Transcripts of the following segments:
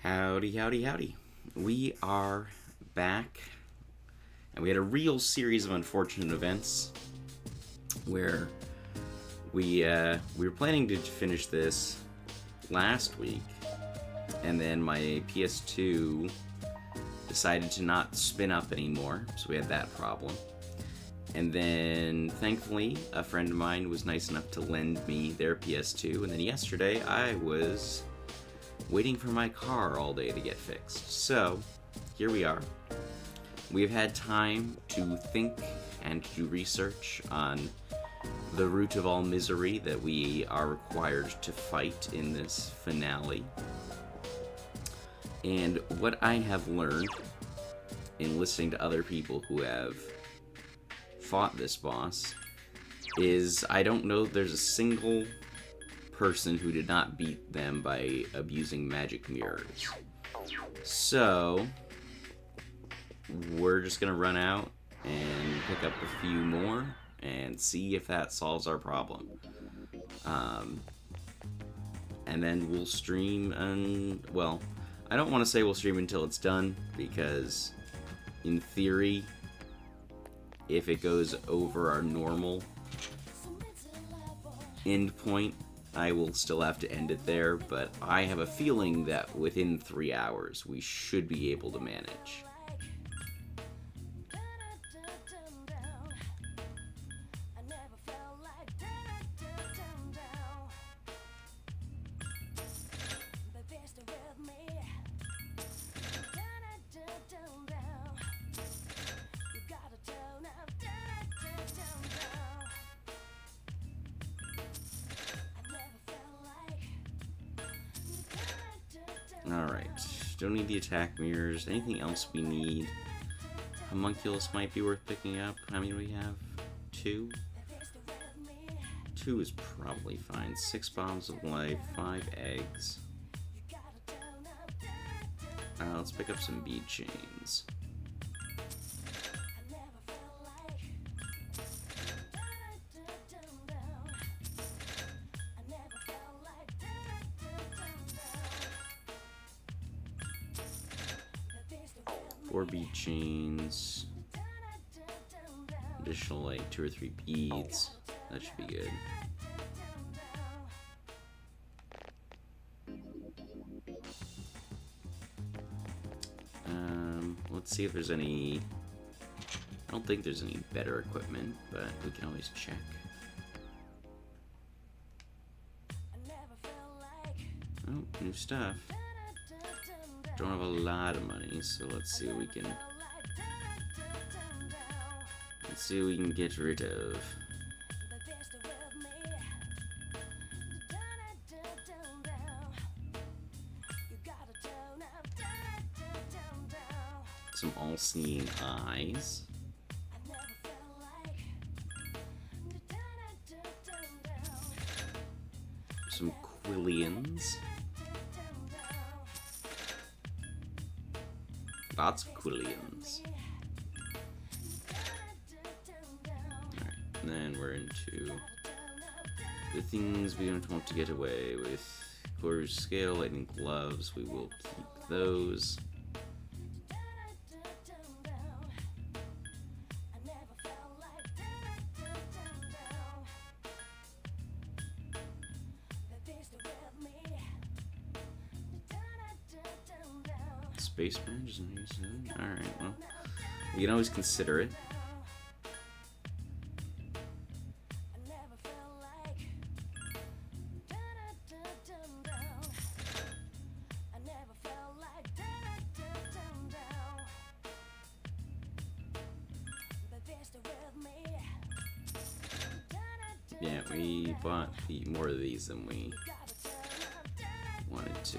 Howdy, howdy, howdy. We are back, and we had a real series of unfortunate events where we were planning to finish this last week, and then my PS2 decided to not spin up anymore, so we had that problem. And then, thankfully, a friend of mine was nice enough to lend me their PS2, and then yesterday I was waiting for my car all day to get fixed. So, here we are. We've had time to think and do research on the root of all misery that we are required to fight in this finale. And what I have learned in listening to other people who have fought this boss is I don't know if there's a single person who did not beat them by abusing magic mirrors. So we're just gonna run out and pick up a few more and see if that solves our problem. And then we'll stream, and well, I don't want to say we'll stream until it's done, because in theory, if it goes over our normal end point, I will still have to end it there, but I have a feeling that within 3 hours we should be able to manage. Alright, don't need the attack mirrors. Anything else we need? Homunculus might be worth picking up. How many do we have? 2? 2 is probably fine. 6 bombs of life, 5 eggs. Let's pick up some bead chains. Four bead chains. Additional, like, 2 or 3 beads. That should be good. Let's see if there's any... I don't think there's any better equipment, but we can always check. Oh, new stuff. Don't have a lot of money, so let's see what we can... Let's see what we can get rid of. Some all-seeing eyes. Some quillions. Lots of quillions. Alright, and then we're into the things we don't want to get away with. Quarter scale, lightning gloves, we will keep those. Space badge? Alright, well, we can always consider it. Yeah, we bought more of these than we wanted to.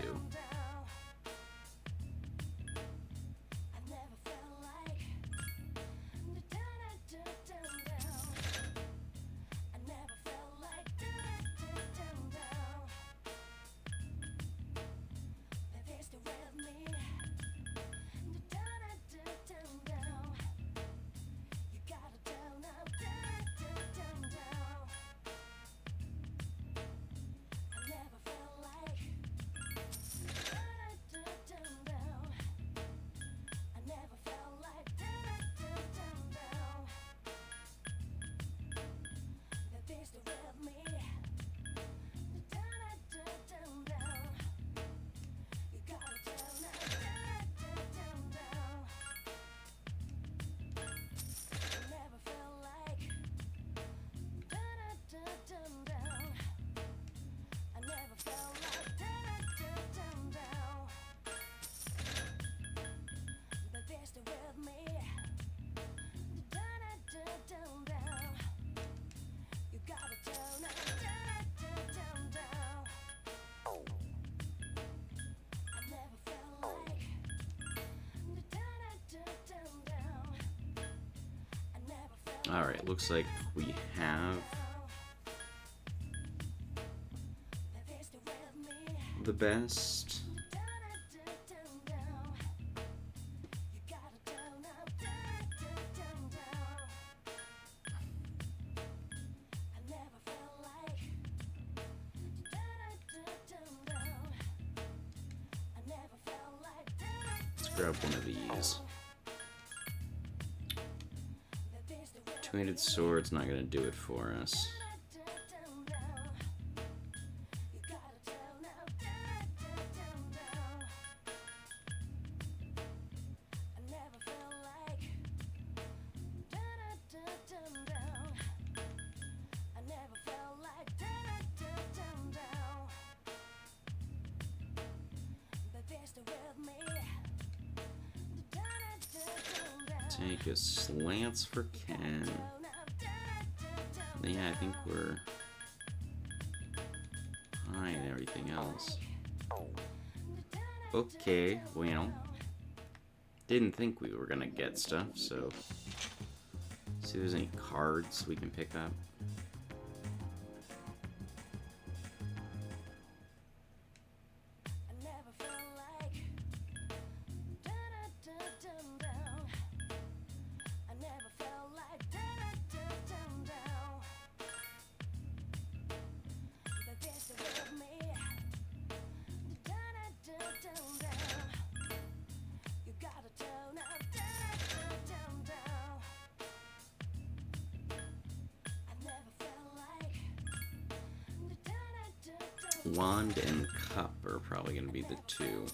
Alright, looks like we have the best. Let's grab one of these. Two-handed sword's not gonna do it for us. Take a slants for Ken. Yeah, I think we're high and everything else. Okay, well, didn't think we were gonna get stuff, so see if there's any cards we can pick up. Wand and cup are probably going to be the two.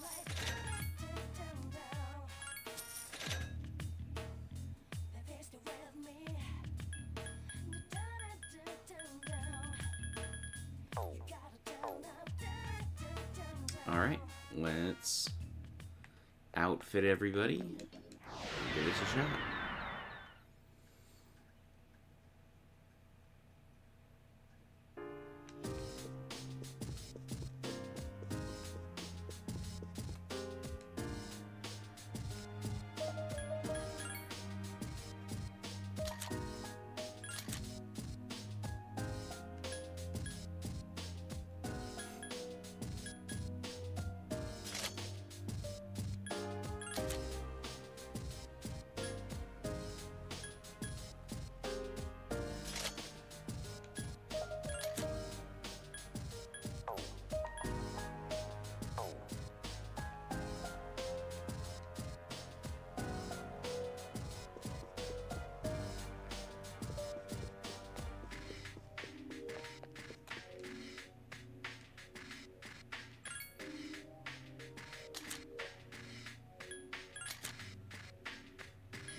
Alright, let's outfit everybody and give this a shot.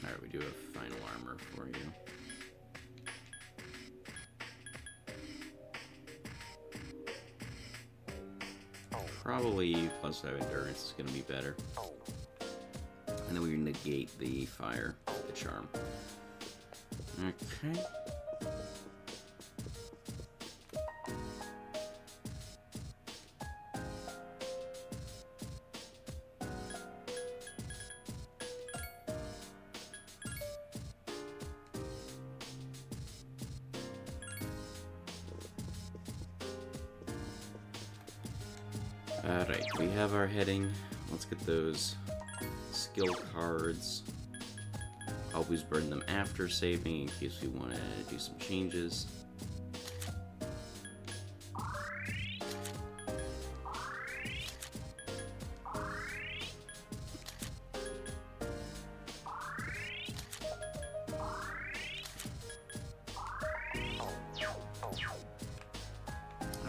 Alright, we do have final armor for you. Probably plus 5 endurance is going to be better. And then we negate the fire, the charm. Okay. Alright, we have our heading. Let's get those skill cards. Always burn them after saving in case we want to do some changes.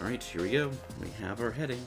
Alright, here we go. We have our heading.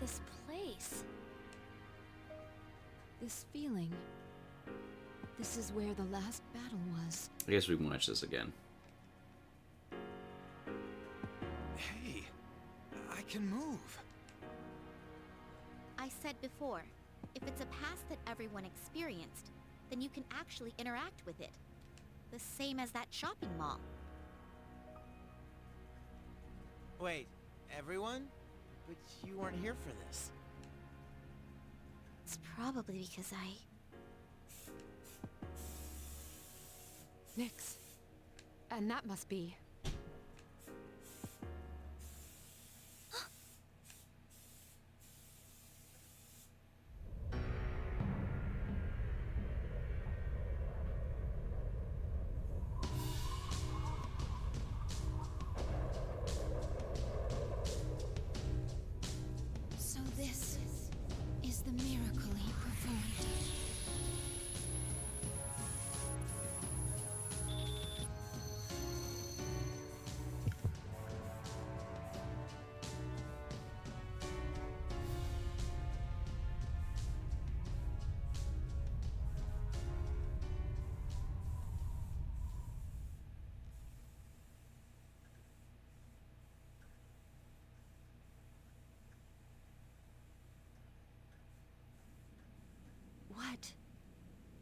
This place. This feeling. This is where the last battle was. I guess we can watch this again. Hey, I can move. I said before, if it's a past that everyone experienced, then you can actually interact with it. The same as that shopping mall. Wait, everyone? But you weren't here for this. It's probably because Nyx. And that must be... So this is the miracle he performed.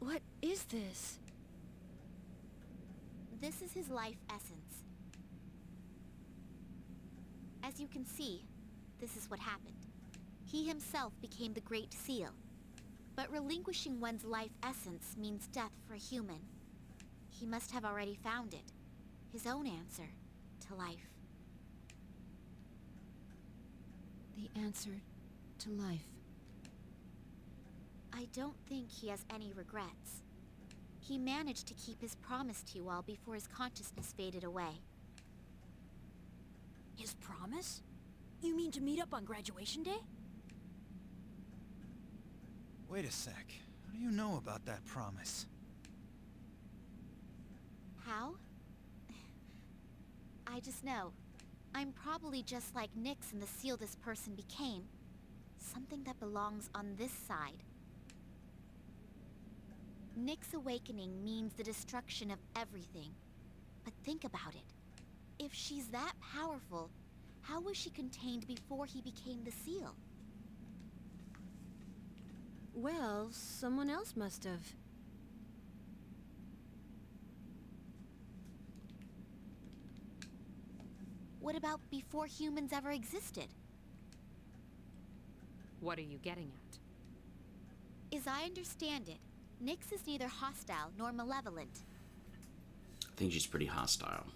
What is this? This is his life essence. As you can see, this is what happened. He himself became the Great Seal. But relinquishing one's life essence means death for a human. He must have already found it. His own answer to life. The answer to life. I don't think he has any regrets. He managed to keep his promise to you all before his consciousness faded away. His promise? You mean to meet up on graduation day? Wait a sec. How do you know about that promise? How? I just know. I'm probably just like Nyx and the seal this person became. Something that belongs on this side. Nyx's awakening means the destruction of everything. But think about it. If she's that powerful, how was she contained before he became the seal? Well, someone else must have. What about before humans ever existed? What are you getting at? As I understand it, Nyx is neither hostile nor malevolent. I think she's pretty hostile.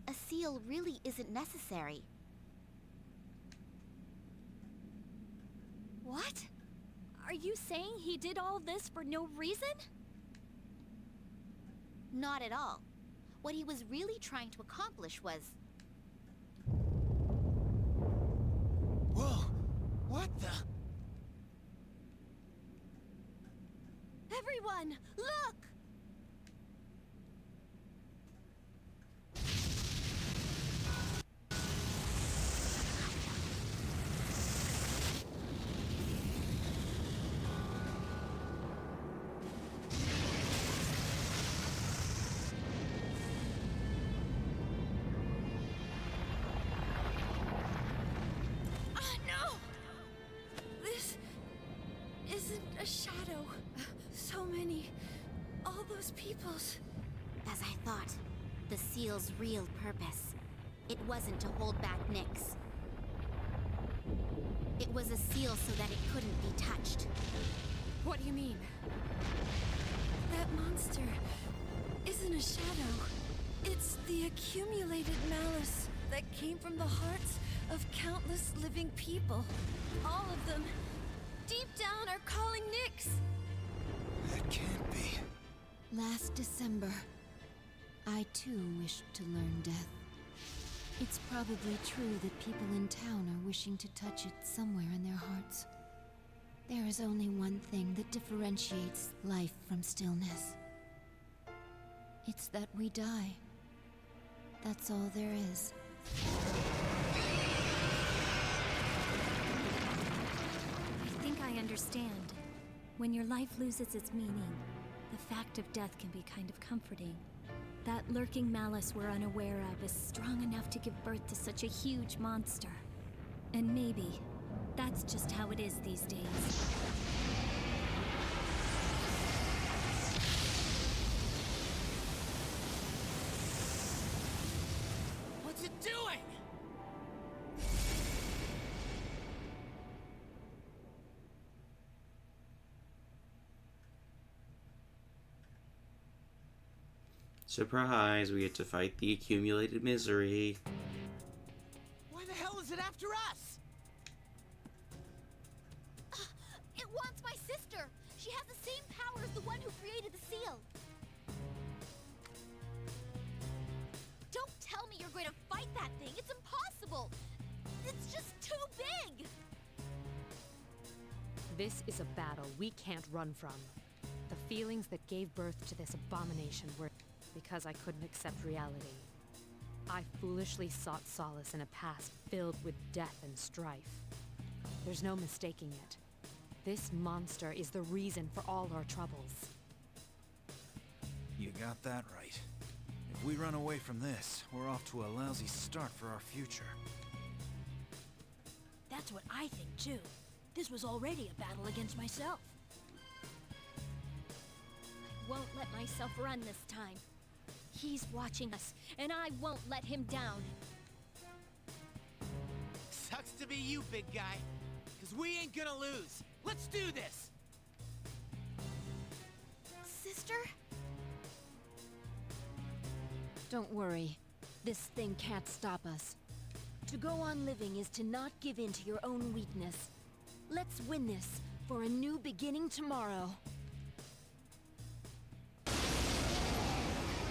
A seal really isn't necessary. What? Are you saying he did all this for no reason? Not at all. What he was really trying to accomplish was... Whoa! What the? Everyone, look! No! This isn't a shadow. So many. All those peoples. As I thought, the seal's real purpose. It wasn't to hold back Nyx. It was a seal so that it couldn't be touched. What do you mean? That monster isn't a shadow. It's the accumulated malice that came from the hearts of countless living people. All of them, deep down, are calling Nyx. That can't be. Last December, I too wished to learn death. It's probably true that people in town are wishing to touch it somewhere in their hearts. There is only one thing that differentiates life from stillness. It's that we die. That's all there is. I think I understand. When your life loses its meaning, The fact of death can be kind of comforting. That lurking malice we're unaware of is strong enough to give birth to such a huge monster. And maybe that's just how it is these days. What's it doing? Surprise, we get to fight the accumulated misery. Why the hell is it after us? It wants my sister! She has the same power as the one who created the seal! Don't tell me you're going to fight that thing! It's impossible! It's just too big! This is a battle we can't run from. The feelings that gave birth to this abomination were because I couldn't accept reality. I foolishly sought solace in a past filled with death and strife. There's no mistaking it. This monster is the reason for all our troubles. You got that right. If we run away from this, we're off to a lousy start for our future. That's what I think, too. This was already a battle against myself. I won't let myself run this time. He's watching us, and I won't let him down. Sucks to be you, big guy. Because we ain't gonna lose. Let's do this! Sister? Don't worry. This thing can't stop us. To go on living is to not give in to your own weakness. Let's win this for a new beginning tomorrow.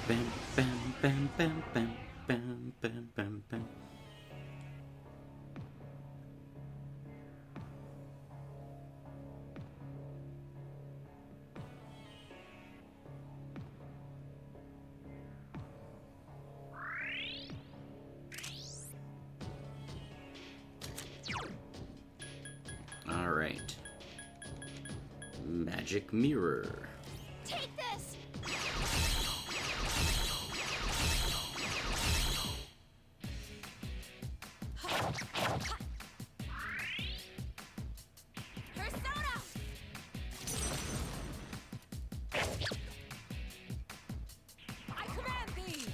Bam, bam, bam, bam, bam, bam, bam, bam, bam. All right. Magic mirror. Take this! Persona! I command thee!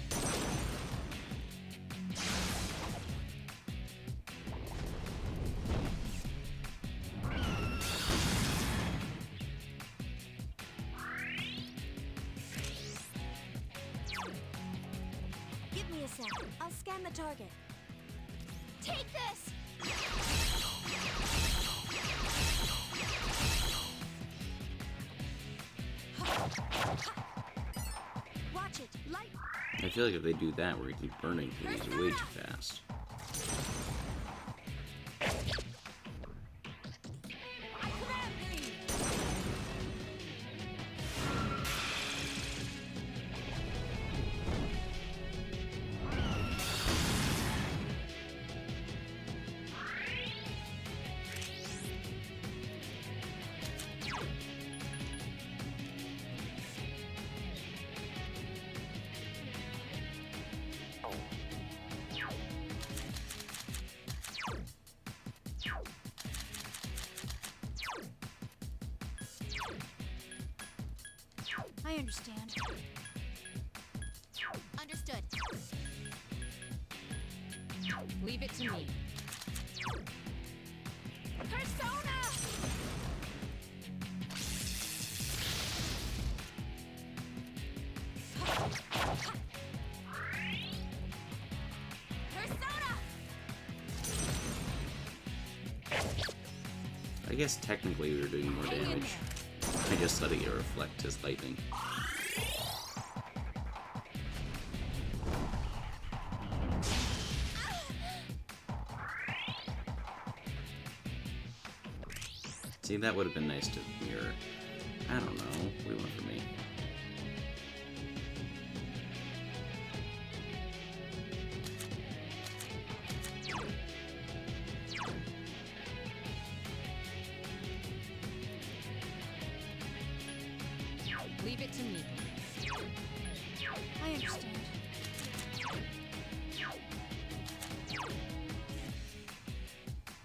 Give me a sec. I'll scan the target. Take this! Watch it. Light. I feel like if they do that, we're gonna keep burning things way too fast. I command thee! I understand. Understood. Leave it to me. Persona! Persona! I guess technically we were doing more damage. I just let it reflect his lightning. See, that would have been nice to mirror. I don't know. What do you want from me? Leave Leave it to me. I understand.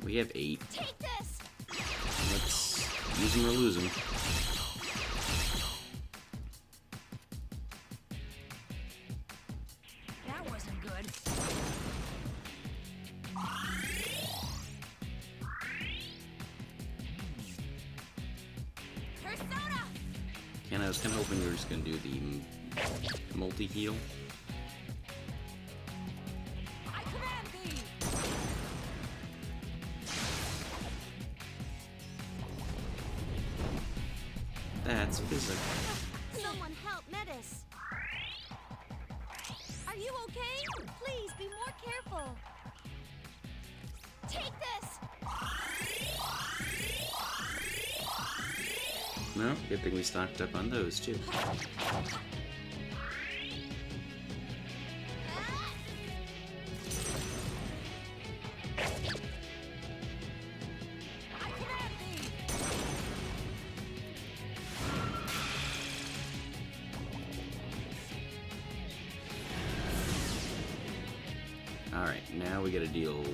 We have 8. Take this! Let's use them or lose them. That wasn't good. Persona! I was kind of hoping you were just going to do the multi-heal. I command thee! That's physical. Someone help Metis! Are you okay? Please be more careful. Take this! No, good thing we stocked up on those too. I command thee! Alright, now we gotta deal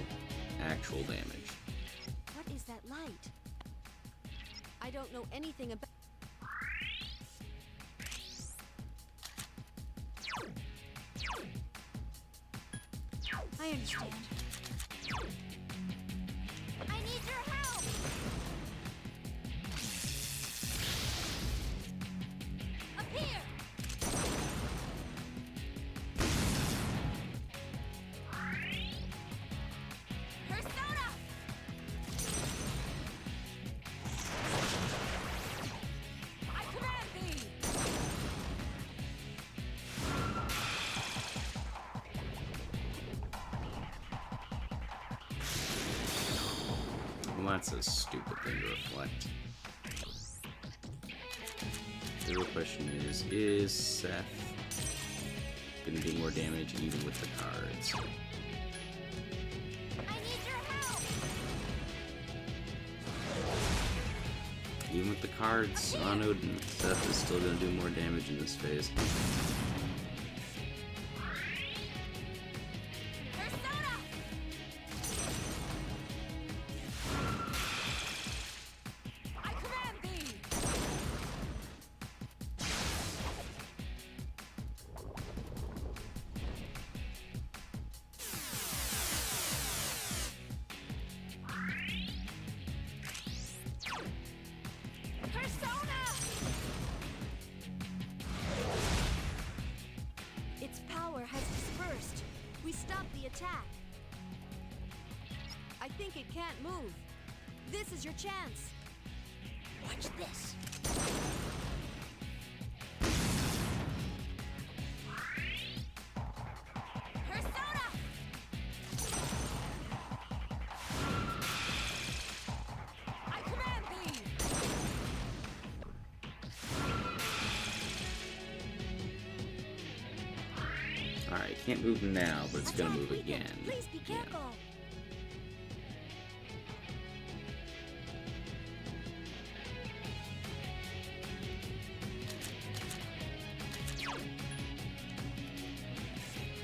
actual damage. What is that light? I don't know anything about. I understand. I need your help! Appear! Persona! I command thee! Well, that's a stupid thing to reflect. The real question is Seth gonna do more damage even with the cards? I need your help! Even with the cards on Odin, Seth is still gonna do more damage in this phase. Persona! I command thee! Persona! Its power has dispersed. We stopped the attack. I think it can't move. This is your chance. Watch this! Persona! I command thee! Alright, can't move now, but it's gonna move again. Please be Yeah. careful.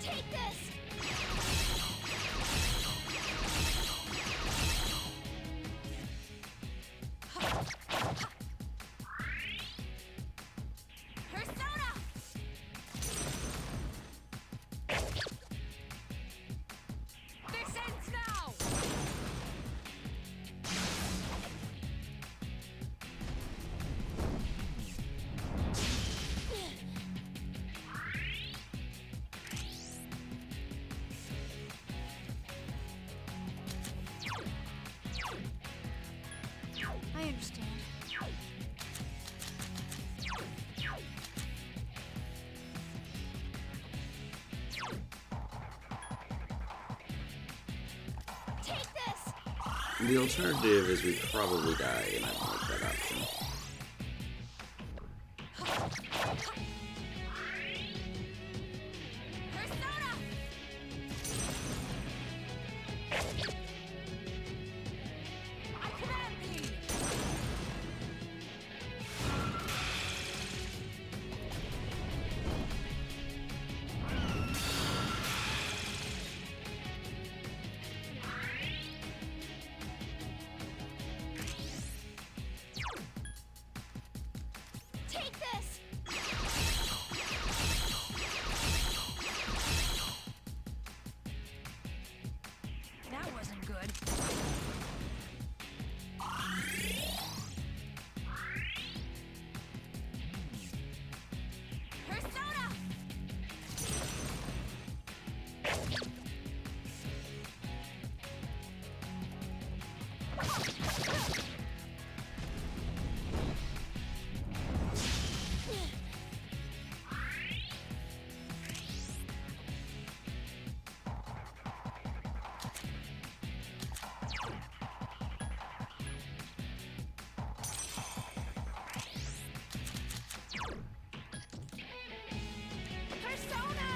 Take this! Persona! This ends now! I understand. Take this! The alternative is we probably die, and I don't like that option. Persona! I command thee! good. Persona! Persona!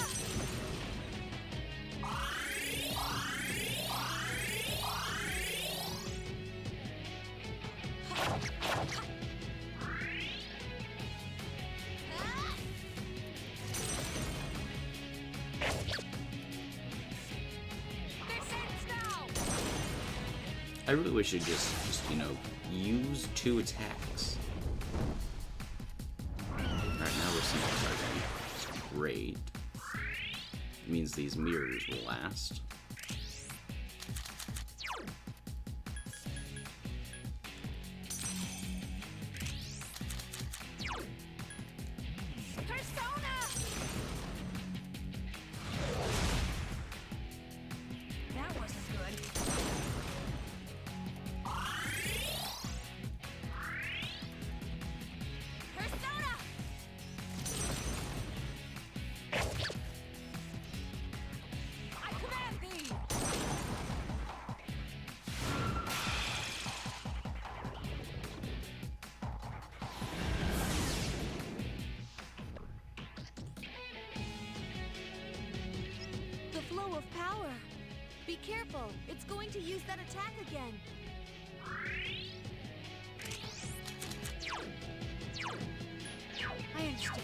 I really wish it'd just you know, use 2 attacks. Alright, now we're single targeting. Which is great. It means these mirrors will last. Persona! That wasn't good. Persona! I command thee! The flow of power. Be careful. It's going to use that attack again. I understand.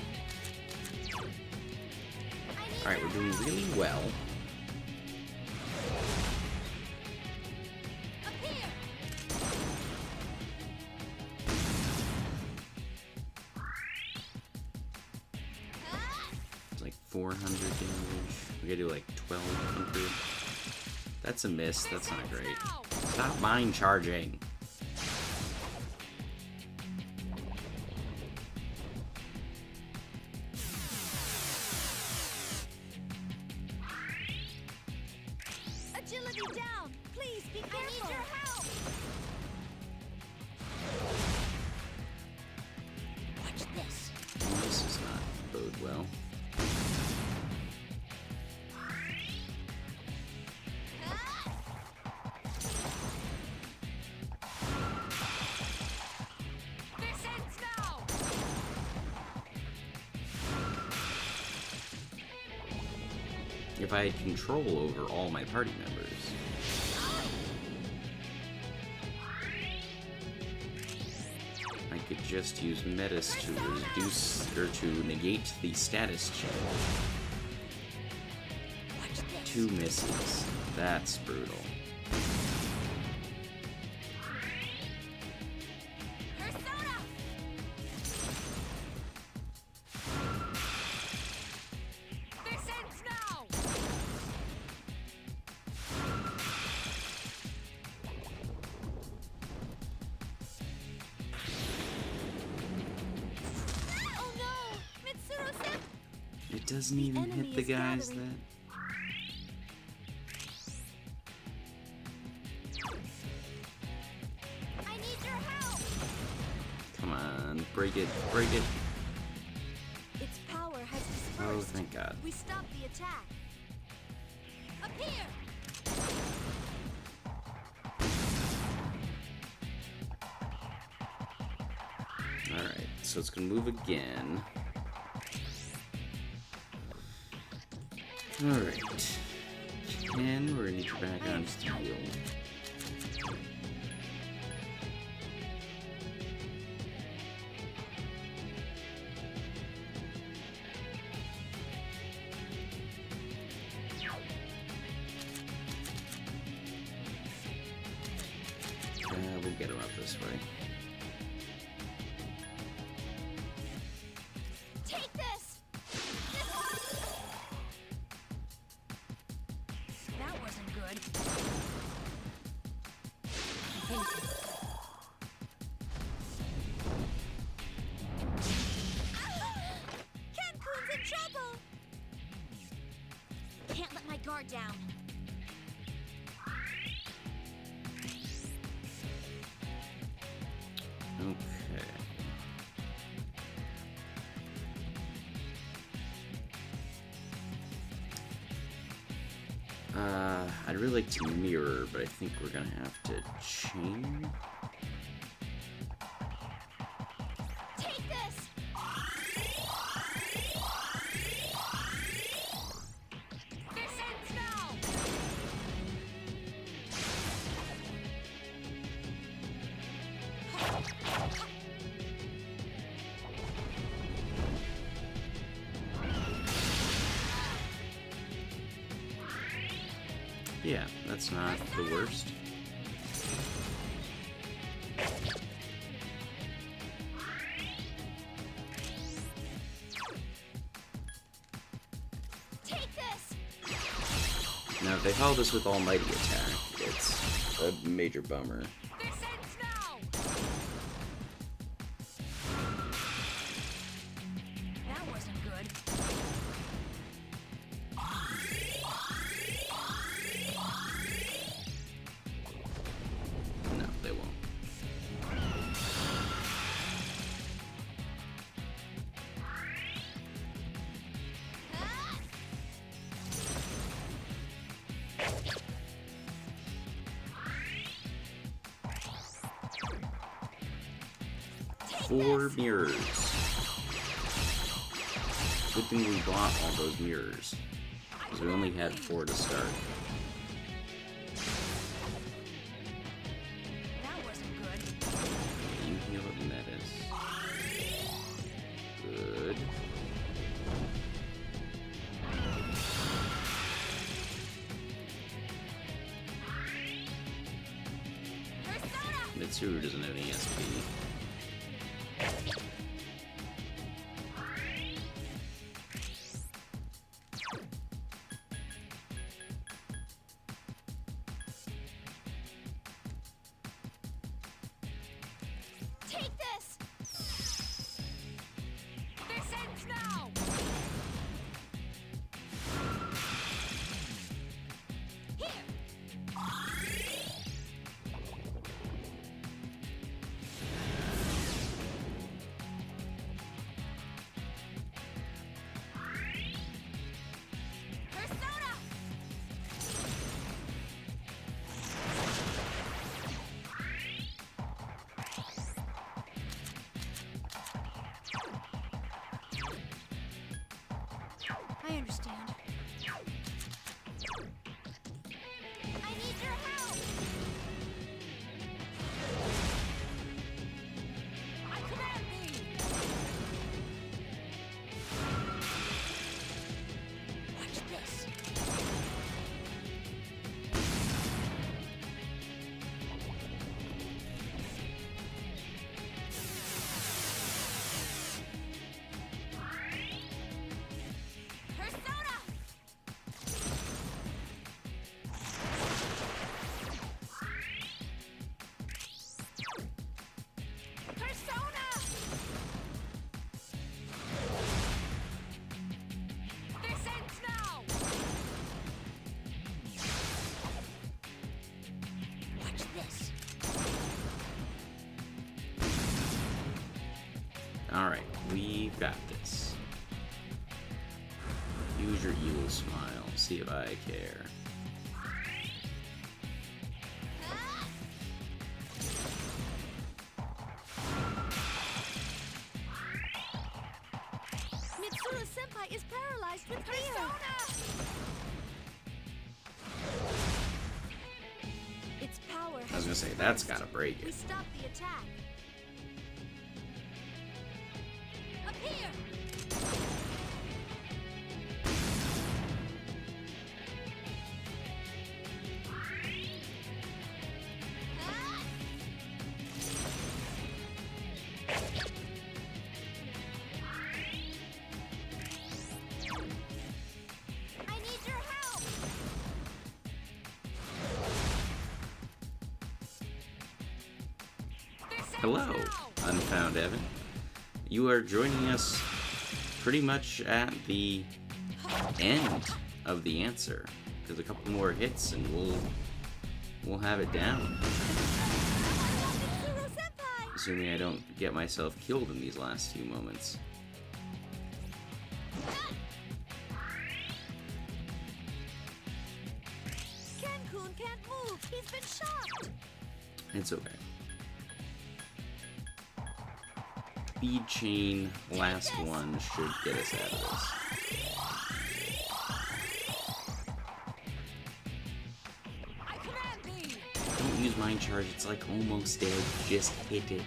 Alright, we're doing really well. Appear! It's like 400 damage. We gotta do like 1200. That's a miss. That's not great. Stop mind charging. Agility down. Please be careful. I need your help! Watch this. Well, this does not bode well. This ends now! If I had control over all my party members. I could just use metas to reduce or to negate the status change. Watch this. 2 misses. That's brutal. Persona! This ends now! Oh no! Mitsuru-sen! It doesn't even enemy hit the is guys gathering. I need your help! that. Come on, break it, break it. Its power has Oh, dispersed. thank God. We stopped the attack. Appear! Alright, so it's gonna move again. Alright. Ken, we're gonna need you back on heal. We'll get her up this way. Take this! That wasn't good. Thank you. Kenkun's in trouble! Can't let my guard down. Okay. I'd really like to mirror, but I think we're gonna have to chain. Take this! This ends now! Yeah, that's not the worst. Take this! Now, if they follow this with Almighty Attack, it's a major bummer. This ends now! That wasn't good. No, they won't. Four mirrors. Good thing we bought all those mirrors, because we only had 4 to start. That wasn't good. You heal it, Metis. Good. Persona! Mitsuru doesn't have any SP. Take this! This ends now! Here! Persona! I understand. I need your help! I command thee! Watch this! Persona! Persona! This ends now! Watch this! Alright, we've got this. Use your evil smile. See if I care. Mitsuru-senpai is paralyzed with fear! Its power I was gonna say, that's gotta break We it. stop the attack. Appear! I need your help! Hello, Unfound Evan. You are joining us pretty much at the end of the answer. There's a couple more hits and we'll have it down. Assuming I don't get myself killed in these last few moments. Ken-kun can't move. He's been shot. It's okay. Speed chain, last one, should get us out of this. I command thee. Don't use mind charge, it's like almost dead. Just hit it.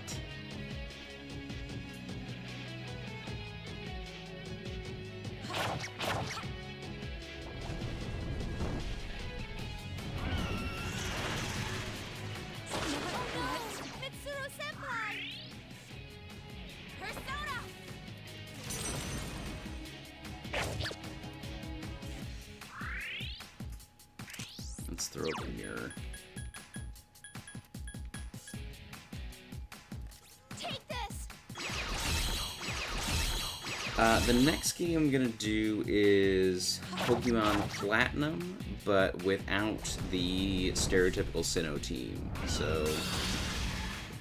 Mitsuru-senpai! Persona! Let's throw up a mirror. Take this! The next game I'm gonna do is Pokemon Platinum, but without the stereotypical Sinnoh team. So,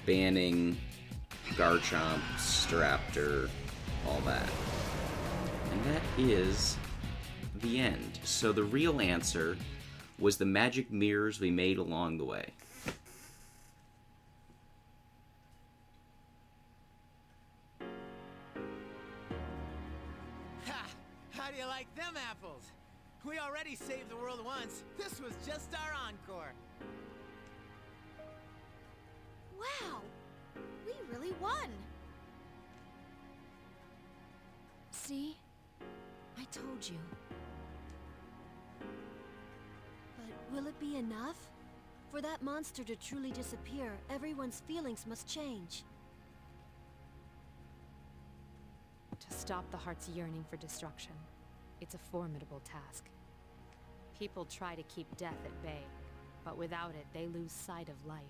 banning Garchomp, Staraptor, all that. And that is the end. So the real answer was the magic mirrors we made along the way. Ha! How do you like them apples? We already saved the world once. This was just our encore. Wow! We really won! See? I told you. But will it be enough? For that monster to truly disappear, everyone's feelings must change. To stop the heart's yearning for destruction, it's a formidable task. People try to keep death at bay, but without it, they lose sight of life.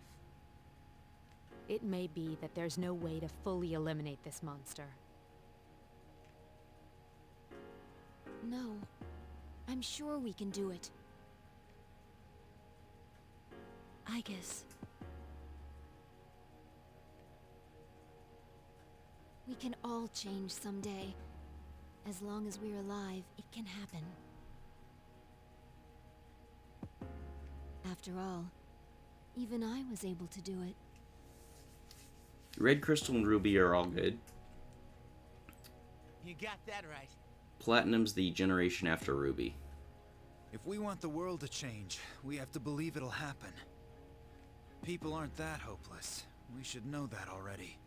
It may be that there's no way to fully eliminate this monster. No. I'm sure we can do it. I guess. We can all change someday. As long as we're alive, it can happen. After all, even I was able to do it. Red Crystal and Ruby are all good. You got that right. Platinum's the generation after Ruby. If we want the world to change, we have to believe it'll happen. People aren't that hopeless. We should know that already.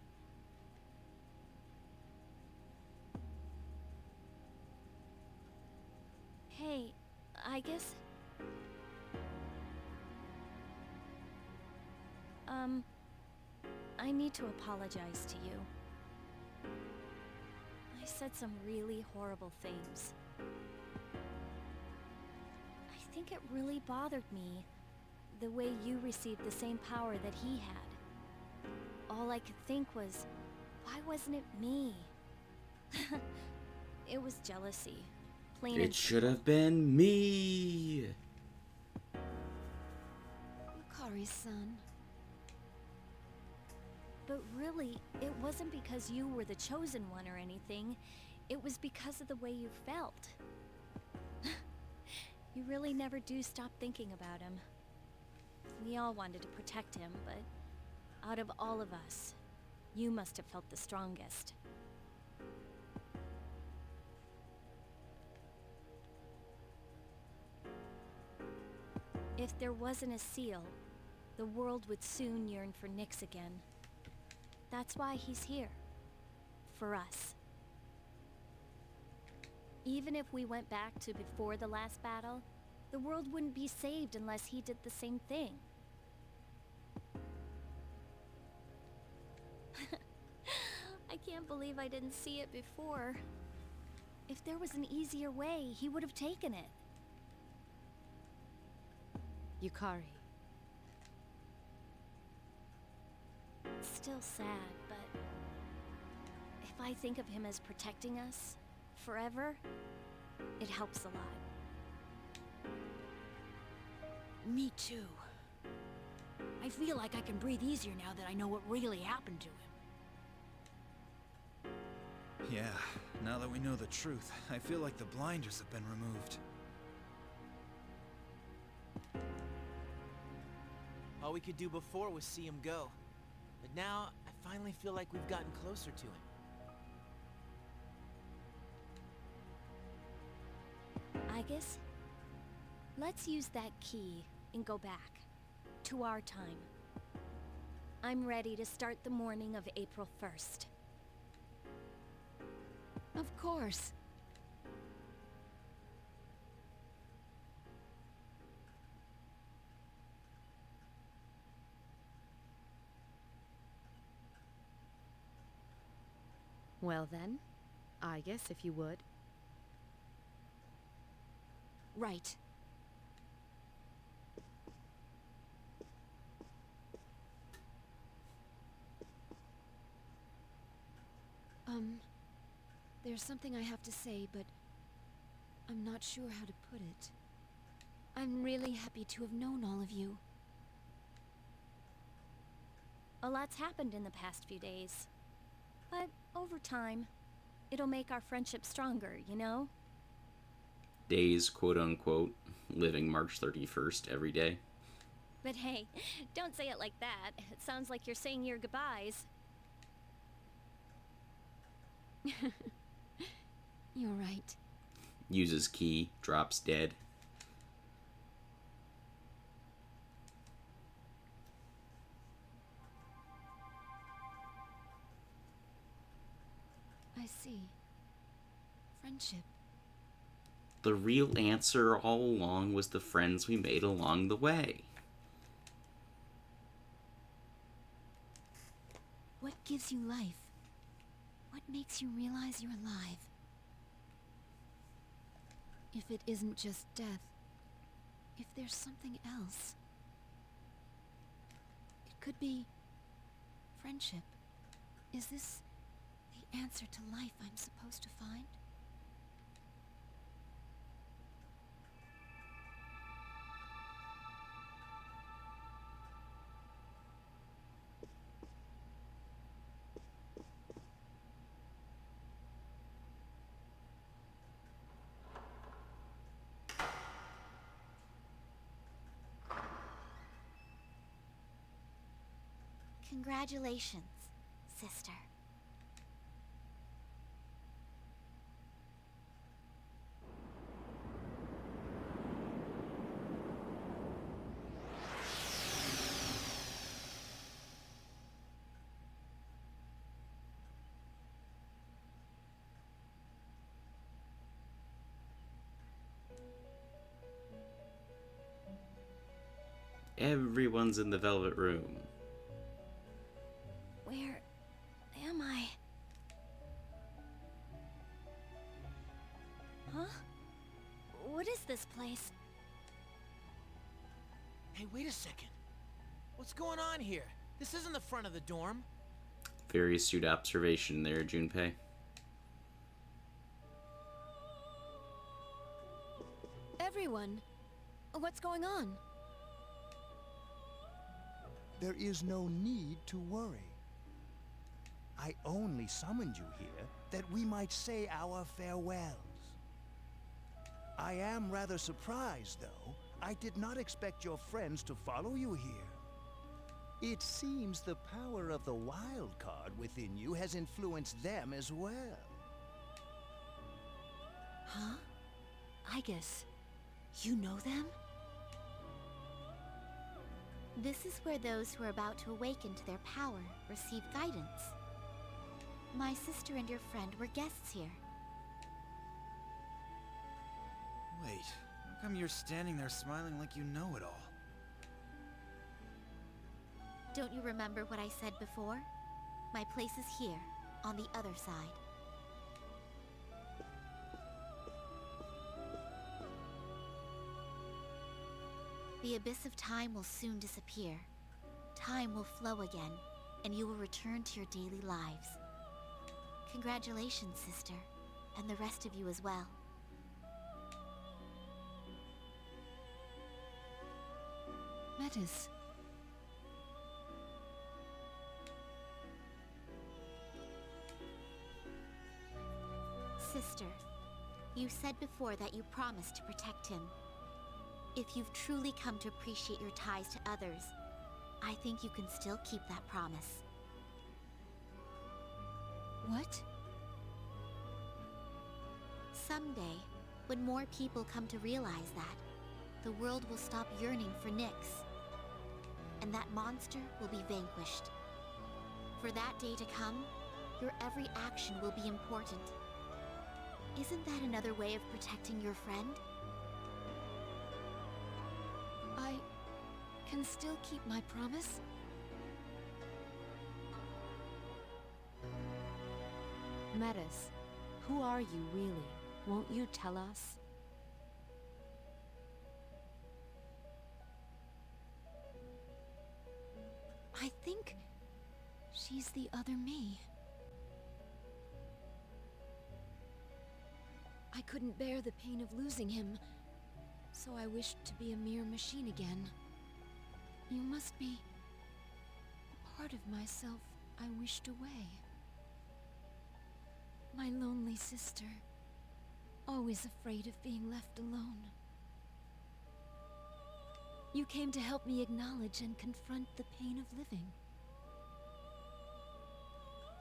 Hey, I guess... I need to apologize to you. I said some really horrible things. I think it really bothered me, the way you received the same power that he had. All I could think was, why wasn't it me? It was jealousy. Plain and It should have been me! Yukari's son. But really, it wasn't because you were the chosen one or anything. It was because of the way you felt. You really never do stop thinking about him. We all wanted to protect him, but out of all of us, you must have felt the strongest. If there wasn't a seal, the world would soon yearn for Nyx again. That's why he's here. For us. Even if we went back to before the last battle, the world wouldn't be saved unless he did the same thing. I can't believe I didn't see it before. If there was an easier way, he would have taken it. Yukari. It's still sad, but if I think of him as protecting us forever, it helps a lot. Me too. I feel like I can breathe easier now that I know what really happened to him. Yeah, now that we know the truth, I feel like the blinders have been removed. All we could do before was see him go. But now, I finally feel like we've gotten closer to him. Igus, let's use that key and go back to our time. I'm ready to start the morning of April 1st. Of course. Well then, I guess if you would. Right. There's something I have to say, but I'm not sure how to put it. I'm really happy to have known all of you. A lot's happened in the past few days. But over time, it'll make our friendship stronger, you know? Days, quote unquote, living March 31st every day. But hey, don't say it like that. It sounds like you're saying your goodbyes. You're right. Uses key, drops dead. I see. Friendship. The real answer all along was the friends we made along the way. What gives you life? What makes you realize you're alive? If it isn't just death, if there's something else. It could be friendship. Is this the answer to life I'm supposed to find? Congratulations, sister. Everyone's in the Velvet Room. Where am I? Huh? What is this place? Hey, wait a second. What's going on here? This isn't the front of the dorm. Very astute observation there, Junpei. Everyone! What's going on? There is no need to worry. I only summoned you here that we might say our farewells. I am rather surprised, though. I did not expect your friends to follow you here. It seems the power of the wild card within you has influenced them as well. Huh? Igus, you know them? This is where those who are about to awaken to their power receive guidance. My sister and your friend were guests here. Wait, how come you're standing there smiling like you know it all? Don't you remember what I said before? My place is here, on the other side. The abyss of time will soon disappear. Time will flow again, and you will return to your daily lives. Congratulations, sister, and the rest of you as well. Metis. Sister, you said before that you promised to protect him. If you've truly come to appreciate your ties to others, I think you can still keep that promise. What? Someday, when more people come to realize that, the world will stop yearning for Nyx, and that monster will be vanquished. For that day to come, your every action will be important. Isn't that another way of protecting your friend? I can still keep my promise? Metis, who are you really? Won't you tell us? I think she's the other me. I couldn't bear the pain of losing him, so I wished to be a mere machine again. You must be the part of myself I wished away. My lonely sister, always afraid of being left alone. You came to help me acknowledge and confront the pain of living.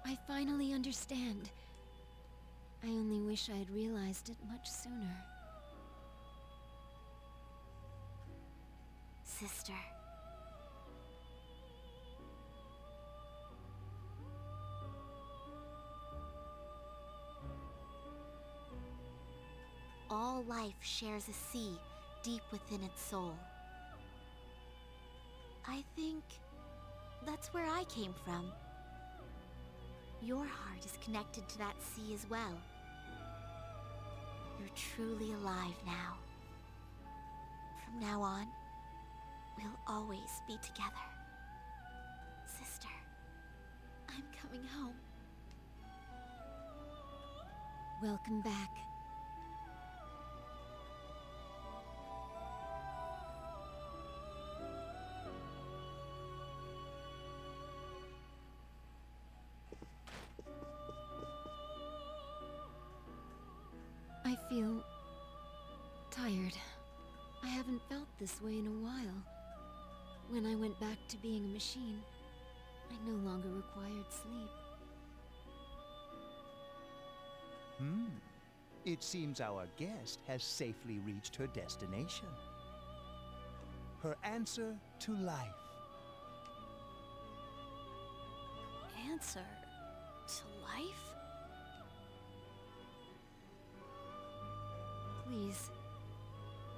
I finally understand. I only wish I had realized it much sooner. Sister. All life shares a sea deep within its soul. I think that's where I came from. Your heart is connected to that sea as well. You're truly alive now. From now on, we'll always be together. Sister, I'm coming home. Welcome back. I feel tired. I haven't felt this way in a while. When I went back to being a machine, I no longer required sleep. It seems our guest has safely reached her destination. Her answer to life. Answer to life? Please,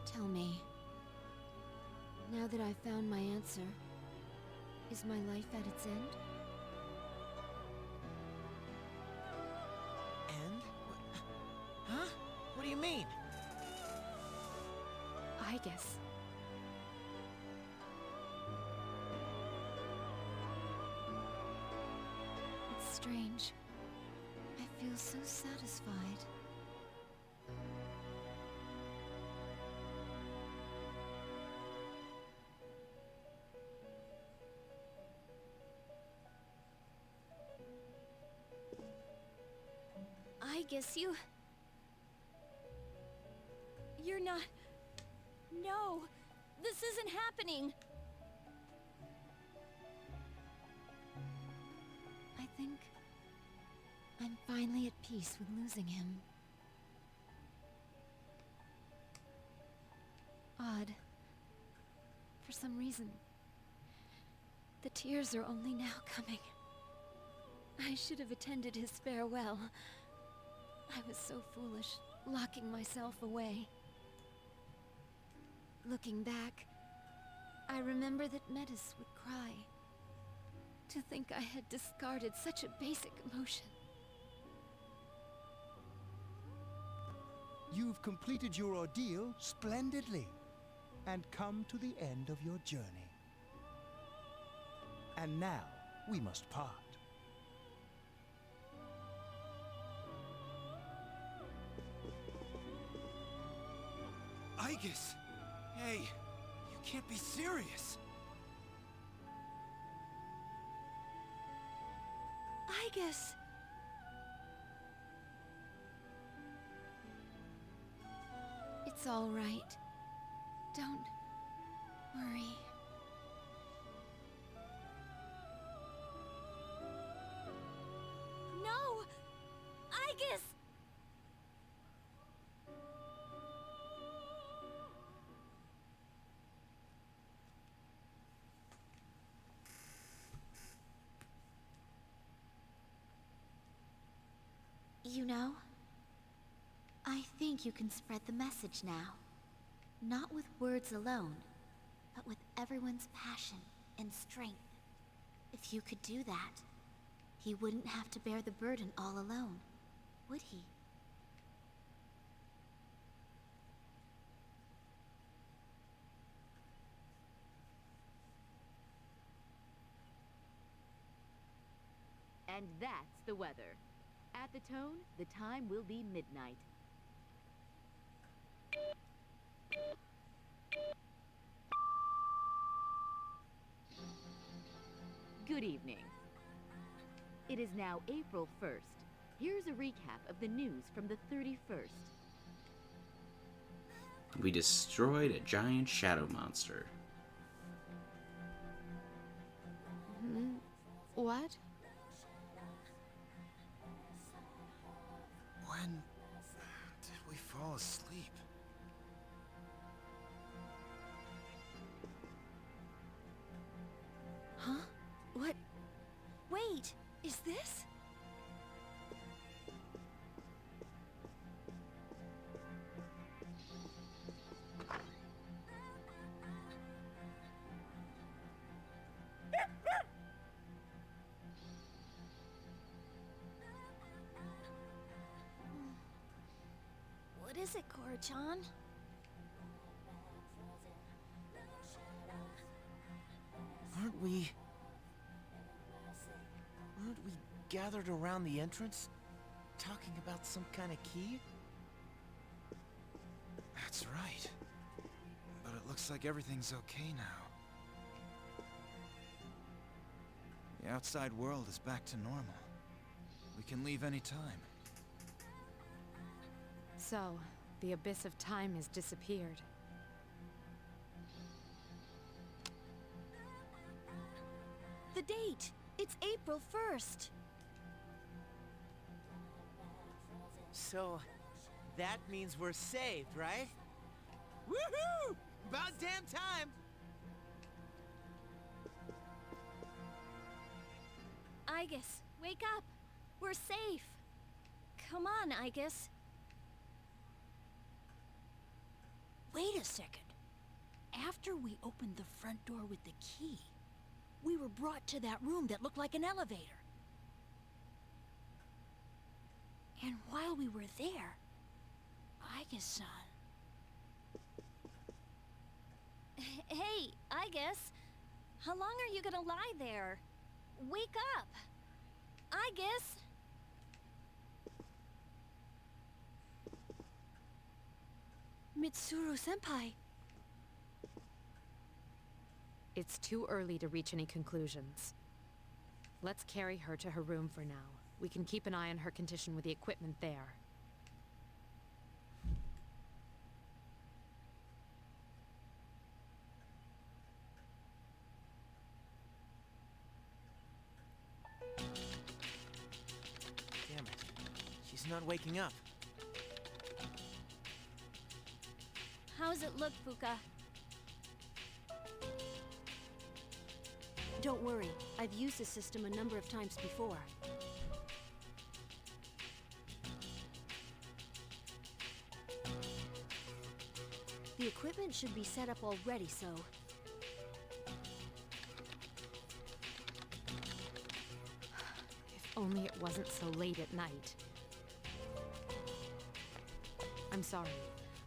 tell me. Now that I've found my answer, is my life at its end? And? Huh? What do you mean? I guess. It's strange. I feel so satisfied. I guess you're not... No! This isn't happening! I think I'm finally at peace with losing him. Odd. For some reason, the tears are only now coming. I should have attended his farewell. I was so foolish, locking myself away. Looking back, I remember that Metis would cry. To think I had discarded such a basic emotion. You've completed your ordeal splendidly and come to the end of your journey. And now, we must part. Aegis! Hey, you can't be serious. Aegis! It's all right. Don't worry. No! Aegis! You know, I think you can spread the message now. Not with words alone, but with everyone's passion and strength. If you could do that, he wouldn't have to bear the burden all alone, would he? And that's the weather. At the tone, the time will be midnight. Good evening. It is now April 1st. Here's a recap of the news from the 31st. We destroyed a giant shadow monster. What? When did we fall asleep? Huh? What? Wait, is this? What is it, Korra-chan? Aren't we gathered around the entrance? Talking about some kind of key? That's right. But it looks like everything's okay now. The outside world is back to normal. We can leave any time. So, the abyss of time has disappeared. The date! It's April 1st! So, that means we're saved, right? Woohoo! About damn time! Aegis, wake up! We're safe! Come on, Aegis. Wait a second. After we opened the front door with the key, we were brought to that room that looked like an elevator. And while we were there, Aegis-san... Hey, Aegis! How long are you gonna lie there? Wake up! Aegis! Mitsuru-senpai! It's too early to reach any conclusions. Let's carry her to her room for now. We can keep an eye on her condition with the equipment there. Damn it. She's not waking up. How's it look, Fuka? Don't worry, I've used the system a number of times before. The equipment should be set up already, so... If only it wasn't so late at night. I'm sorry.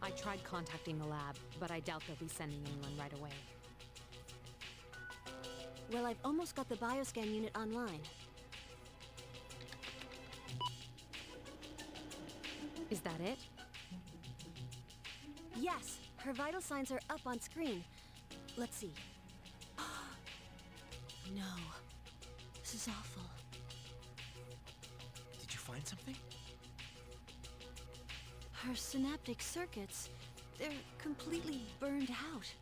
I tried contacting the lab, but I doubt they'll be sending anyone right away. Well, I've almost got the bioscan unit online. Is that it? Yes, her vital signs are up on screen. Let's see. No. This is awful. Did you find something? Her synaptic circuits, they're completely burned out.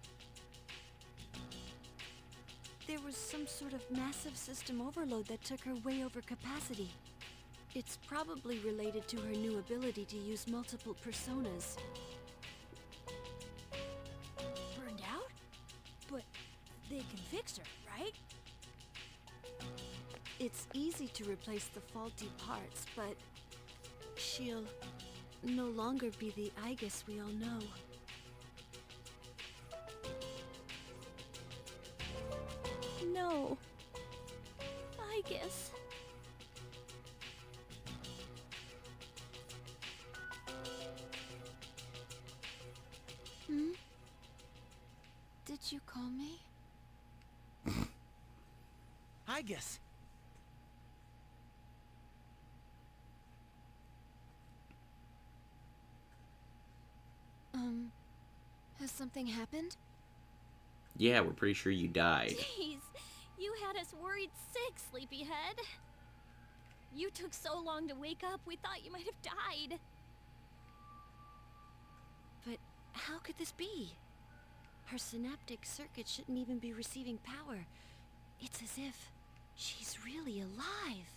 There was some sort of massive system overload that took her way over capacity. It's probably related to her new ability to use multiple personas. Burned out? But they can fix her, right? It's easy to replace the faulty parts, but she'll no longer be the Aegis we all know. No. Aegis. Hmm? Did you call me? I guess. Has something happened? Yeah, we're pretty sure you died. Jeez, you had us worried sick, sleepyhead. You took so long to wake up, we thought you might have died. But how could this be? Her synaptic circuit shouldn't even be receiving power. It's as if she's really alive.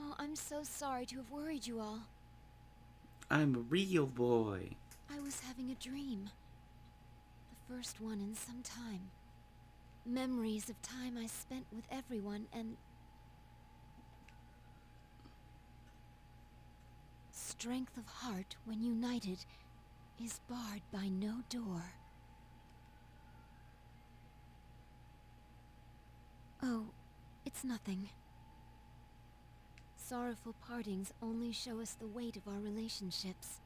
Oh, I'm so sorry to have worried you all. I'm a real boy. I was having a dream. The first one in some time. Memories of time I spent with everyone and... Strength of heart, when united, is barred by no door. Oh, it's nothing. Sorrowful partings only show us the weight of our relationships.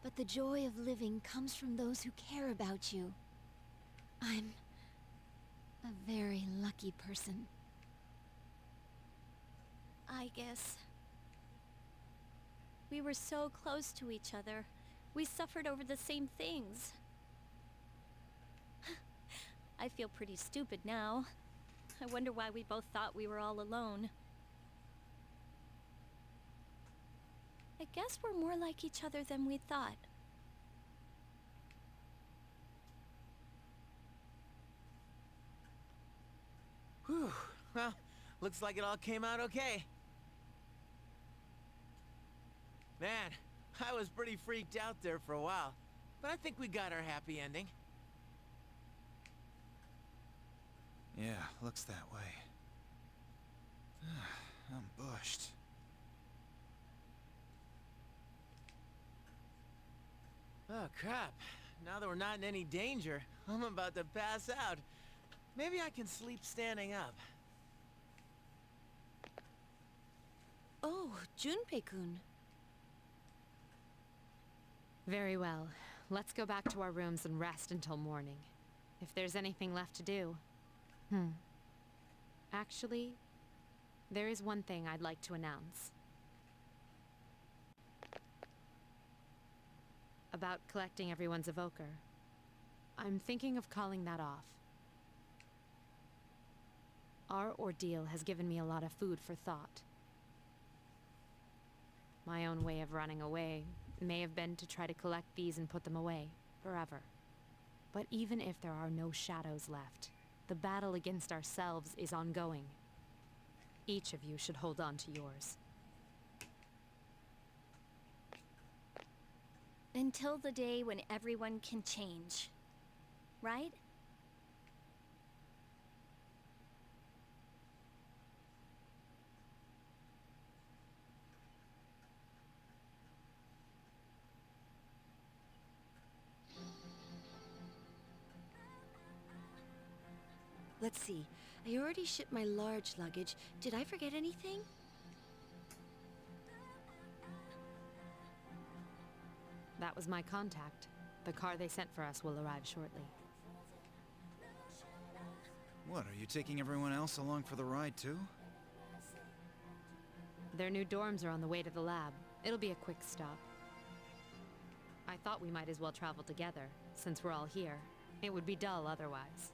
But the joy of living comes from those who care about you. I'm a very lucky person. I guess. We were so close to each other. We suffered over the same things. I feel pretty stupid now. I wonder why we both thought we were all alone. I guess we're more like each other than we thought. Whew. Well, looks like it all came out okay. Man, I was pretty freaked out there for a while, but I think we got our happy ending. Yeah, looks that way. I'm bushed. Oh, crap. Now that we're not in any danger, I'm about to pass out. Maybe I can sleep standing up. Oh, Junpei-kun. Very well. Let's go back to our rooms and rest until morning. If there's anything left to do. Actually, there is one thing I'd like to announce. About collecting everyone's evoker. I'm thinking of calling that off. Our ordeal has given me a lot of food for thought. My own way of running away may have been to try to collect these and put them away, forever. But even if there are no shadows left, the battle against ourselves is ongoing. Each of you should hold on to yours. Until the day when everyone can change. Right? Let's see. I already shipped my large luggage. Did I forget anything? That was my contact. The car they sent for us will arrive shortly. What, are you taking everyone else along for the ride too? Their new dorms are on the way to the lab. It'll be a quick stop. I thought we might as well travel together, since we're all here. It would be dull otherwise.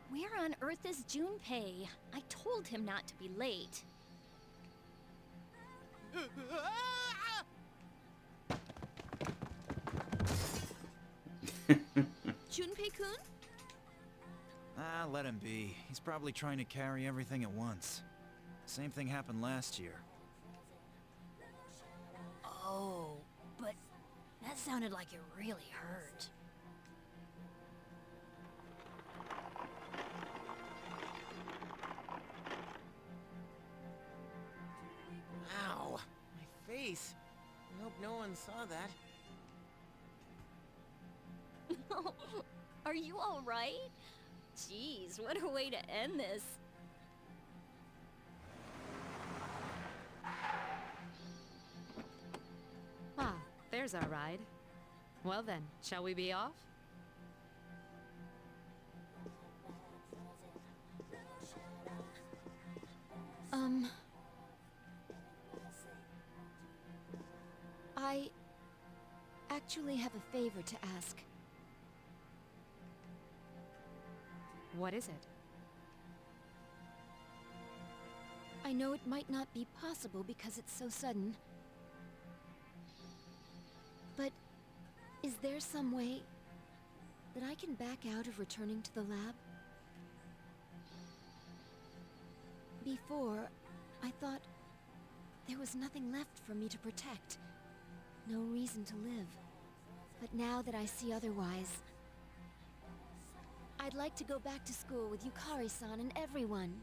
Where on earth is Junpei? I told him not to be late. Junpei-kun? Ah, let him be. He's probably trying to carry everything at once. Same thing happened last year. Oh, but that sounded like it really hurt. Ow! My face. I hope no one saw that. Are you all right? Jeez, what a way to end this. Ah, there's our ride. Well then, shall we be off? I actually have a favor to ask. What is it? I know it might not be possible because it's so sudden. But is there some way that I can back out of returning to the lab? Before, I thought there was nothing left for me to protect. No reason to live. But now that I see otherwise, I'd like to go back to school with Yukari-san and everyone.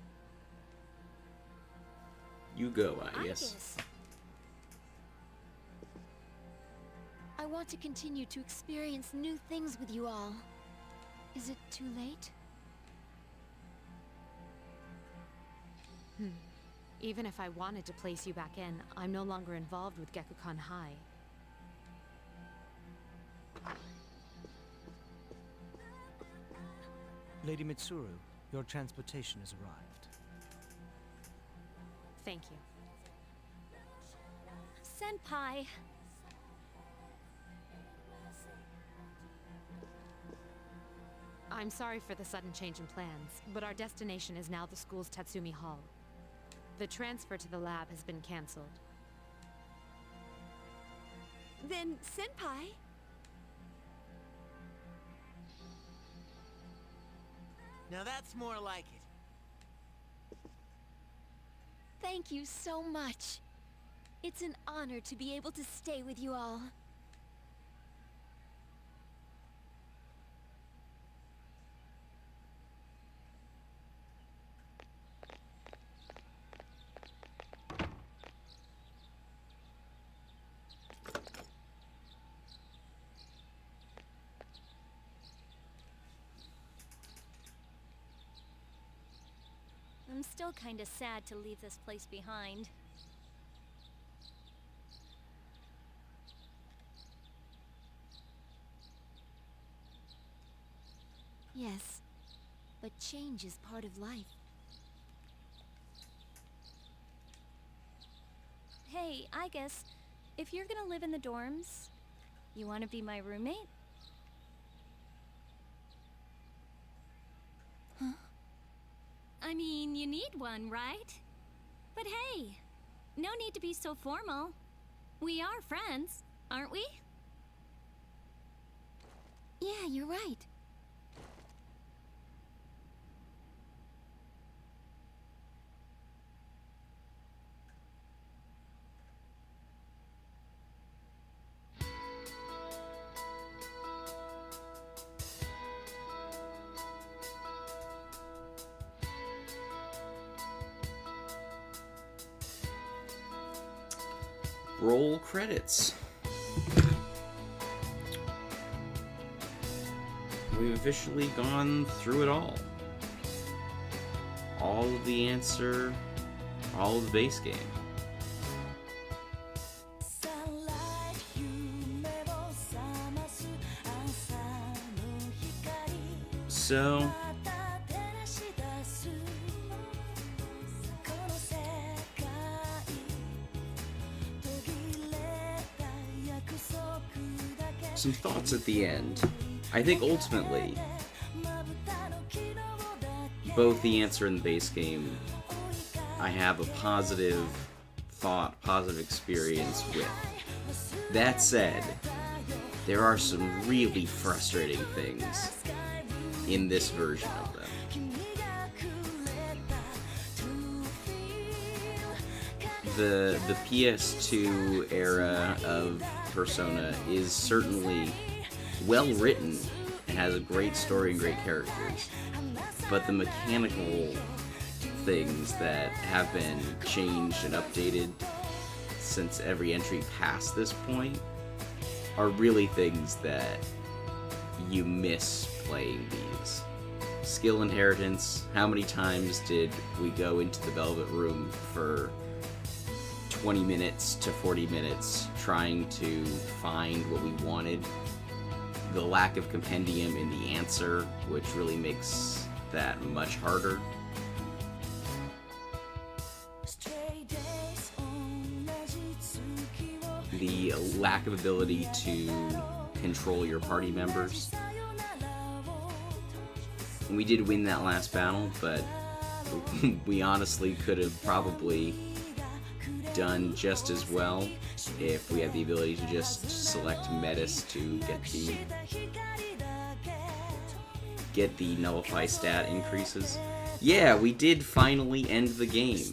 You go, I yes. guess. I want to continue to experience new things with you all. Is it too late? Even if I wanted to place you back in, I'm no longer involved with Gekukan High. Lady Mitsuru, your transportation has arrived. Thank you. Senpai. I'm sorry for the sudden change in plans, but our destination is now the school's Tatsumi Hall. The transfer to the lab has been cancelled. Then, Senpai? Now that's more like it. Thank you so much. It's an honor to be able to stay with you all. I'm still kinda sad to leave this place behind. Yes, but change is part of life. Hey, I guess, if you're gonna live in the dorms, you wanna be my roommate? Huh? I mean, you need one, right? But hey, no need to be so formal. We are friends, aren't we? Yeah, you're right. Roll credits. officially gone through it all. All of the answer, all of the base game. So, some thoughts at the end. I think ultimately, both the answer and the base game, I have a positive thought, positive experience with. That said, there are some really frustrating things in this version of them. The PS2 era of Persona is certainly well written. It has a great story and great characters. But the mechanical things that have been changed and updated since every entry past this point are really things that you miss playing these. Skill inheritance. How many times did we go into the Velvet Room for 20 minutes to 40 minutes trying to find what we wanted? The lack of compendium in the answer, which really makes that much harder. The lack of ability to control your party members. We did win that last battle, but we honestly could have probably done just as well if we had the ability to just select Metis to get the nullify stat increases. Yeah, we did finally end the game.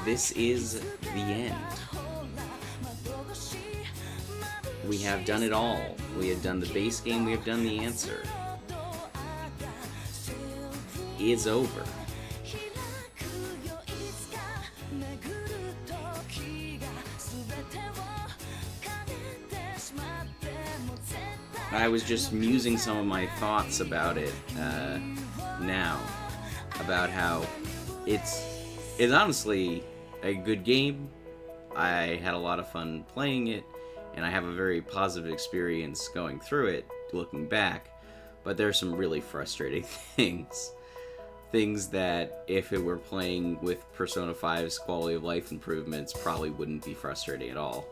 This is the end. We have done it all. We have done the base game, we have done the answer. It's over. I was just musing some of my thoughts about it now, about how it's honestly a good game. I had a lot of fun playing it, and I have a very positive experience going through it, looking back, but there's some really frustrating things. Things that, if it were playing with Persona 5's quality of life improvements, probably wouldn't be frustrating at all.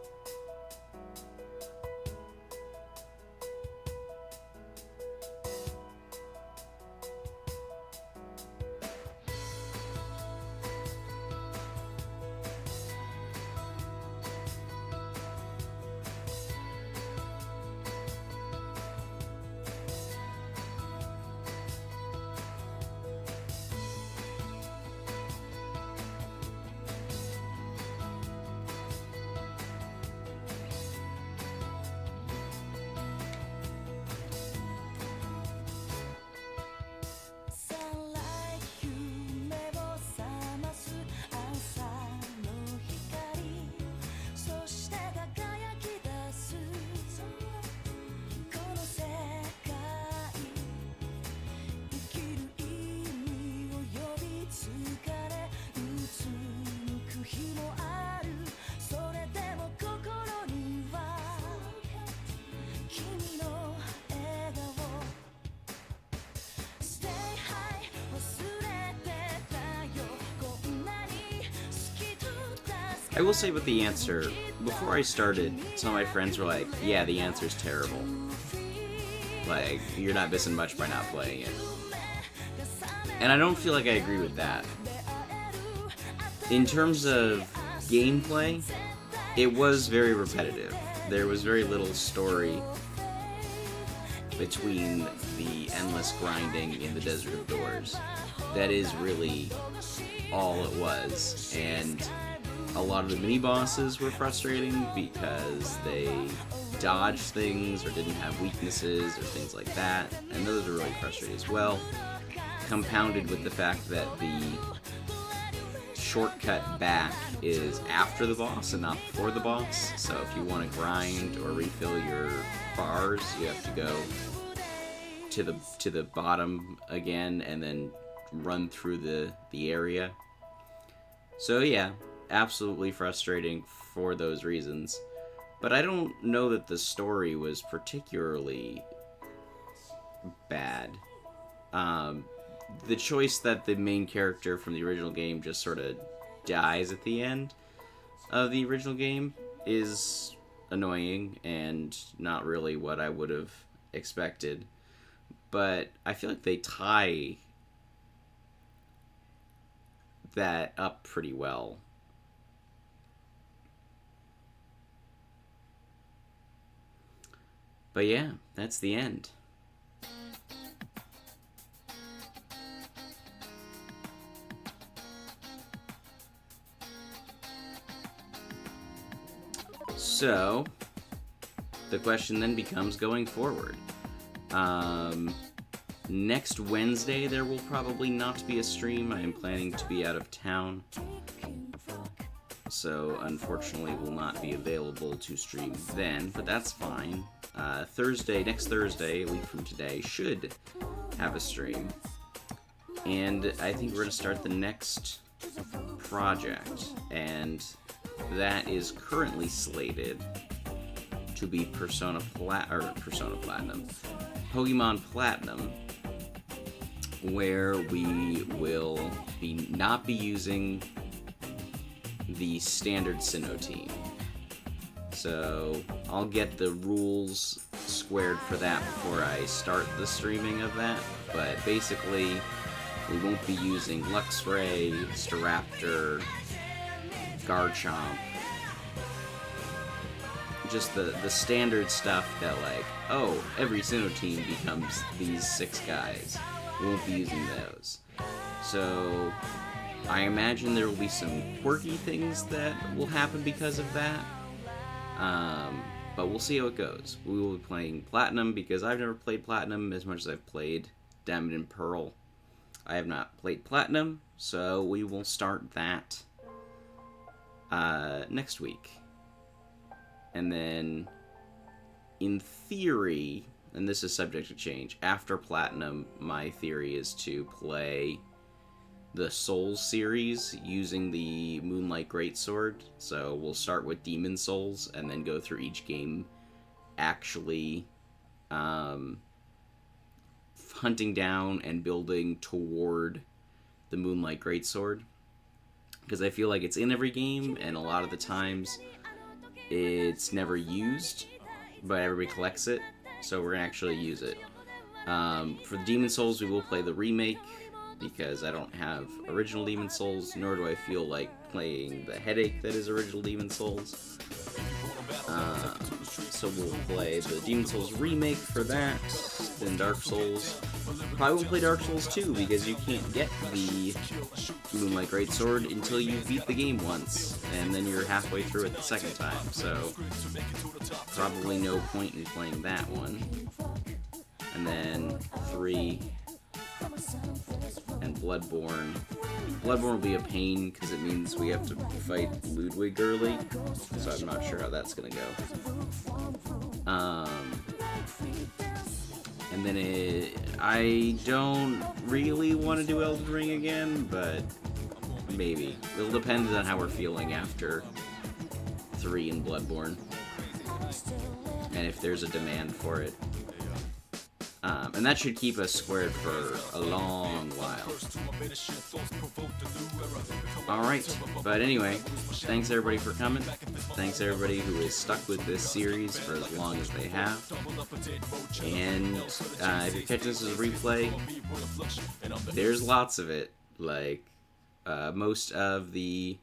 I will say with the answer, before I started, some of my friends were like, yeah, the answer's terrible. Like, you're not missing much by not playing it. And I don't feel like I agree with that. In terms of gameplay, it was very repetitive. There was very little story between the endless grinding in the Desert of Doors. That is really all it was. And a lot of the mini-bosses were frustrating because they dodged things or didn't have weaknesses or things like that, and those are really frustrating as well, compounded with the fact that the shortcut back is after the boss and not before the boss, so if you want to grind or refill your bars, you have to go to the bottom again and then run through the area. So yeah, absolutely frustrating for those reasons. But I don't know that the story was particularly bad. The choice that the main character from the original game just sort of dies at the end of the original game is annoying and not really what I would have expected. But I feel like they tie that up pretty well. But yeah, that's the end. So, the question then becomes going forward. Next Wednesday there will probably not be a stream. I am planning to be out of town. So, unfortunately, will not be available to stream then, but that's fine. Next Thursday, a week from today, should have a stream. And I think we're going to start the next project, and that is currently slated to be Pokemon Platinum, where we will not be using the standard Sinnoh team. So I'll get the rules squared for that before I start the streaming of that, but basically we won't be using Luxray, Staraptor, Garchomp, just the standard stuff that, like, oh, every Sinnoh team becomes these 6 guys. We won't be using those. So I imagine there will be some quirky things that will happen because of that. But we'll see how it goes. We will be playing Platinum because I've never played Platinum as much as I've played Diamond and Pearl. I have not played Platinum, so we will start that next week. And then, in theory, and this is subject to change, after Platinum, my theory is to play the Souls series using the Moonlight Greatsword. So we'll start with Demon Souls and then go through each game actually hunting down and building toward the Moonlight Greatsword. Because I feel like it's in every game, and a lot of the times it's never used, but everybody collects it, so we're going to actually use it. For the Demon Souls, we will play the remake, because I don't have original Demon Souls, nor do I feel like playing the headache that is original Demon Souls. So we'll play the Demon Souls remake for that, then Dark Souls. Probably won't play Dark Souls 2, because you can't get the Moonlight Greatsword until you beat the game once, and then you're halfway through it the second time, so probably no point in playing that one. And then 3... and Bloodborne. Bloodborne will be a pain because it means we have to fight Ludwig early, so I'm not sure how that's gonna go. And then I don't really want to do Elden Ring again, but maybe. It'll depend on how we're feeling after 3 and Bloodborne, and if there's a demand for it. And that should keep us squared for a long while. Alright, but anyway, thanks everybody for coming. Thanks everybody who has stuck with this series for as long as they have. And if you're catching this as a replay, there's lots of it. Like, most of the...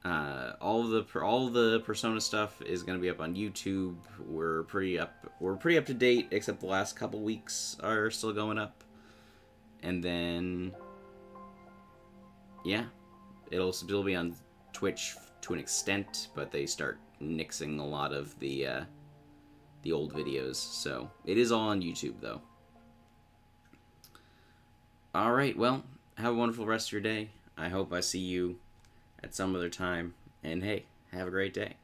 all the Persona stuff is going to be up on YouTube. We're pretty up to date, except the last couple weeks are still going up. And then, yeah, it'll still be on Twitch to an extent, but they start nixing a lot of the old videos. So it is all on YouTube though. All right, well, have a wonderful rest of your day. I hope I see you at some other time. And hey, have a great day.